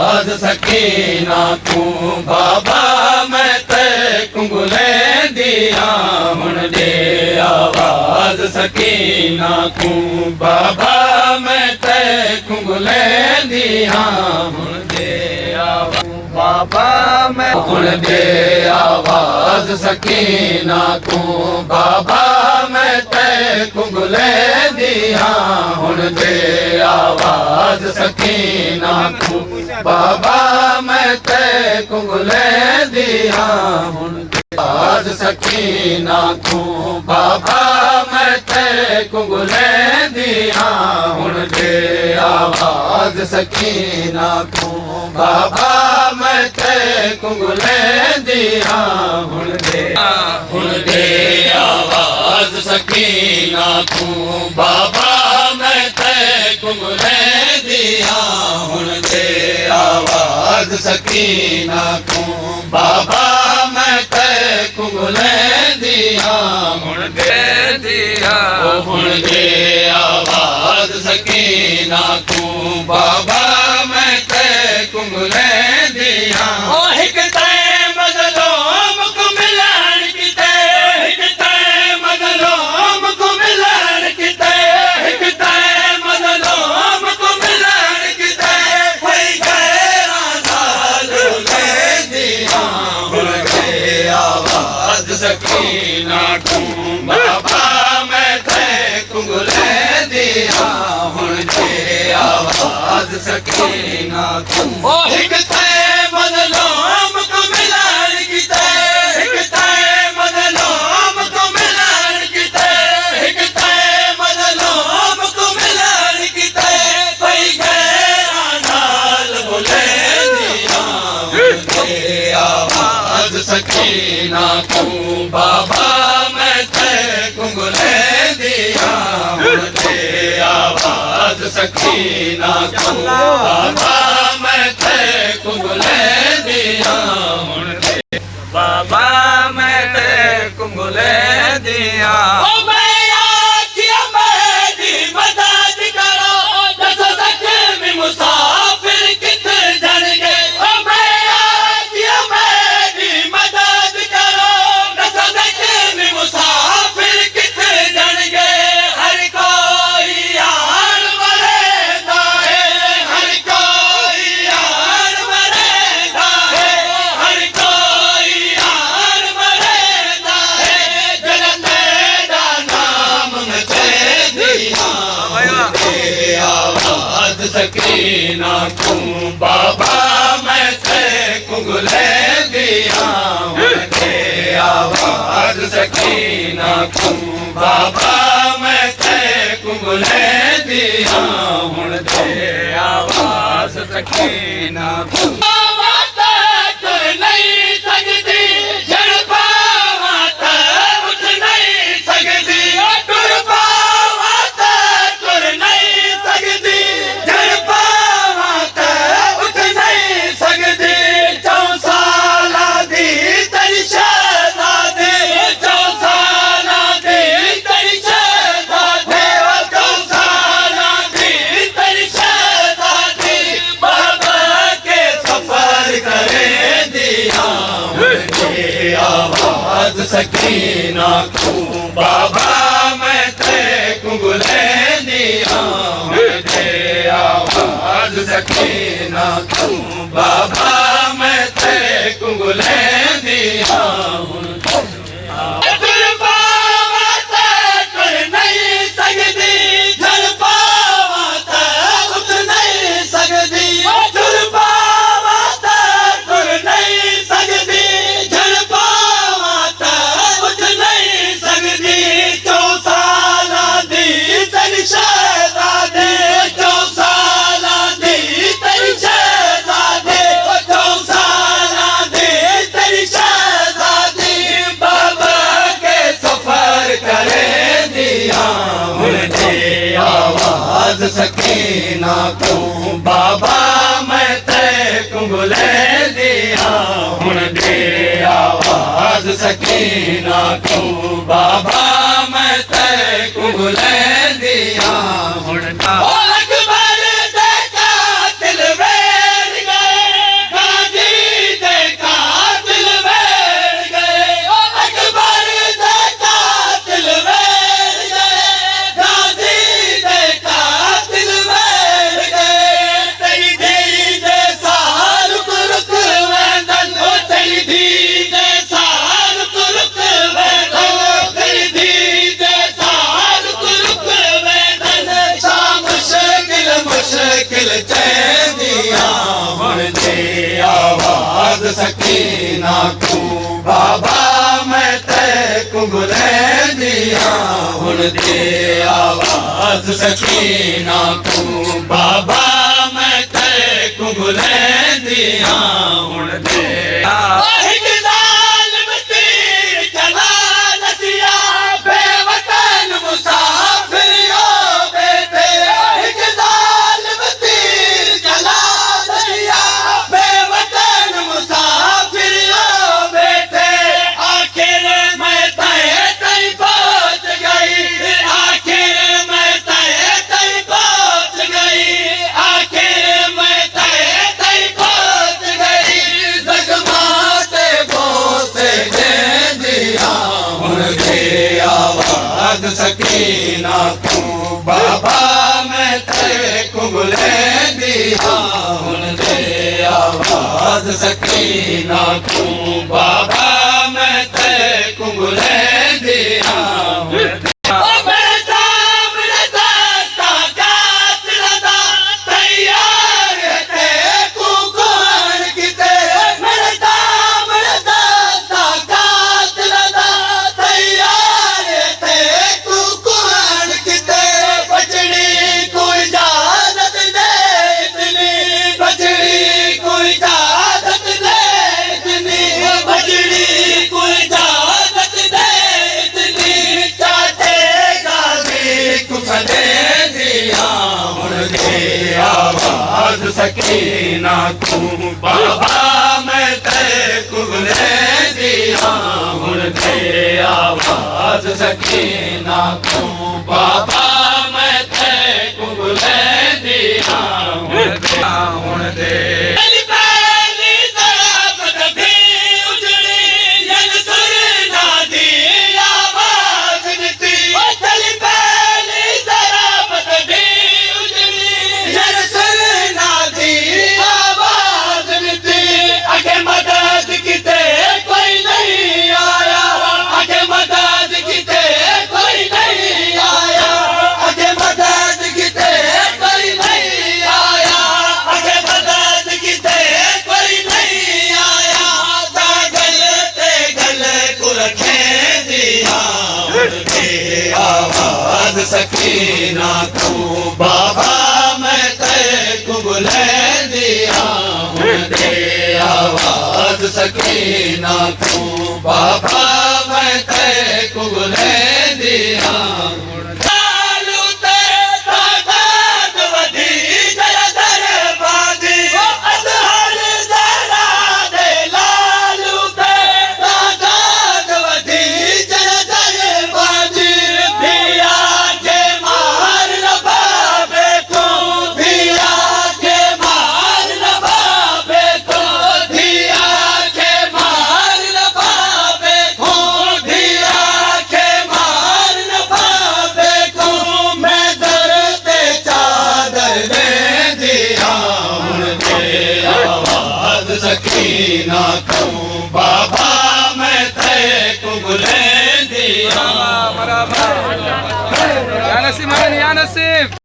आवाज सकीना तू बाबा मैं ते कुंगले दिया हुण दे आवाज सकीना तू बाबा मैं ते कुंगले दिया हुण दे आवाज बाबा मैं हुण दे आवाज सकीना तू बाबा मैं ते कुंगले दिया हुण दे आवाज सकीना तू बाबा मैं ते कुंगले दिया हुण आवाज सकीना तू बाबा मैं ते कुंगले दिया हुण दे आवाज सकीना तू बाबा मैं ते कुंगले दिया हुण दे आवाज सकीना तू बाबा मैं ते कुंगले दिया हुण दे आवाज सकीना तू बाबा मैं ते कुंगले दिया हुण दे आवाज सकीना तू बाबा मैं ते कुंगले दिया हिक ते मज़लूम को मिलन किते हिक ते मज़लूम को मिलन किते हिक ते मज़लूम को मिलन किते कोई गैरा साल ले दिया हुण दे आवाज सकीना तू बाबा मैं ते कुंगले दिया हुण दे आवाज सकीना तू हिक ते मज़लूम को मिलन किते हिक ते मज़लूम को मिलन किते हिक ते मज़लूम को मिलन किते कोई गैरा नाल बोले दिया हुण दे आवाज सकीना तू बाबा मैं ते कुंगले दिया हुण दे आवाज सकीना तू बाबा मैं ते कुंगले दिया हुण दे बाबा मैं ते कुंगले दिया मुसाफिर किथे जण गए मदद करो मुसाफिर किथे जण गए हर कोई यार मरेंदा है हर कोई यार मरेंदा है हर कोई यार मरेंदा है जन्नत दा नाम में ते दिया आवाज सकीना तू बाबा मैं ते कुंगले दिया हुण दे आवाज सकीना तू बाबा मैं ते कुंगले दिया हुण दे आवाज सकीना तू आवाज सकीना तू बाबा मैं ते कुंगले दिया हुण दे आवाज सकीना तू बाबा मैं ते कुंगले दिया हुण आवाज सकीना तू बाबा मैं ते कुंगले दिया हुण दे आवाज सकीना तू बाबा मैं ते कुंगले दिया हुण दे अकबर दे कातिल वेड़ गए ਸਕੀਨਾ ਤੂੰ ਬਾਬਾ ਮੈਂ ਤੈ ਕੁੰਗਲੇ ਦੀਆਂ ਹੁਣ ਦੇ ਆਵਾਜ਼ ਸਕੀਨਾ ਤੂੰ ਬਾਬਾ ਮੈਂ ਤੈ ਕੁੰਗਲੇ ਦੀਆਂ ਹੁਣ ਦੇ ਆਵਾਜ਼ ਸਕੀਨਾ ਤੂੰ ਬਾਬਾ ਮੈਂ ਤੇਰੇ ਕੁੰਗਲੇ ਦੀ ਹਾਂ ਹੁਣ ਦੇ ਆਵਾਜ਼ ਸਕੀਨਾ ਤੂੰ ਬਾਬਾ ਮੈਂ ਤੇਰੇ ਕੁੰਗਲੇ ਦੀ ਹਾਂ ਹੁਣ ਦੇ ਸਕੀਨਾ ਤੂੰ ਬਾਬਾ ਮੈਂ ਤੇਰੇ ਕੁੰਗਲੇ ਦੀ ਹਾਂ ਹੁਣ ਦੇ ਆਵਾਜ਼ ਸਕੀਨਾ ਤੂੰ ਬਾਬਾ ਮੈਂ ਤੇਰੇ ਕੁੰਗਲੇ ਦੀ ਹਾਂ ਹੁਣ ਦੇ ਸਕੀਨਾ ਤੂੰ ਬਾਬਾ ਮੈਂ ਤੇਰੇ ਕੁੰਗਲੇ ਦੀ ਹਾਂ ਹੁਣ ਦੇ ਆਵਾਜ਼ ਸਕੀਨਾ ਤੂੰ ਬਾਬਾ ਮੈਂ ਤੇਰੇ ਕੁੰਗਲੇ ਦੀ ਹਾਂ ਸਕੀਨਾ ਤੂੰ ਬਾਬਾ ਮੈਂ ਤੇਰੇ ਕੁੰਗਲੇ ਦੀ ਹਾਂ। Ya Nasib, ya Nasib.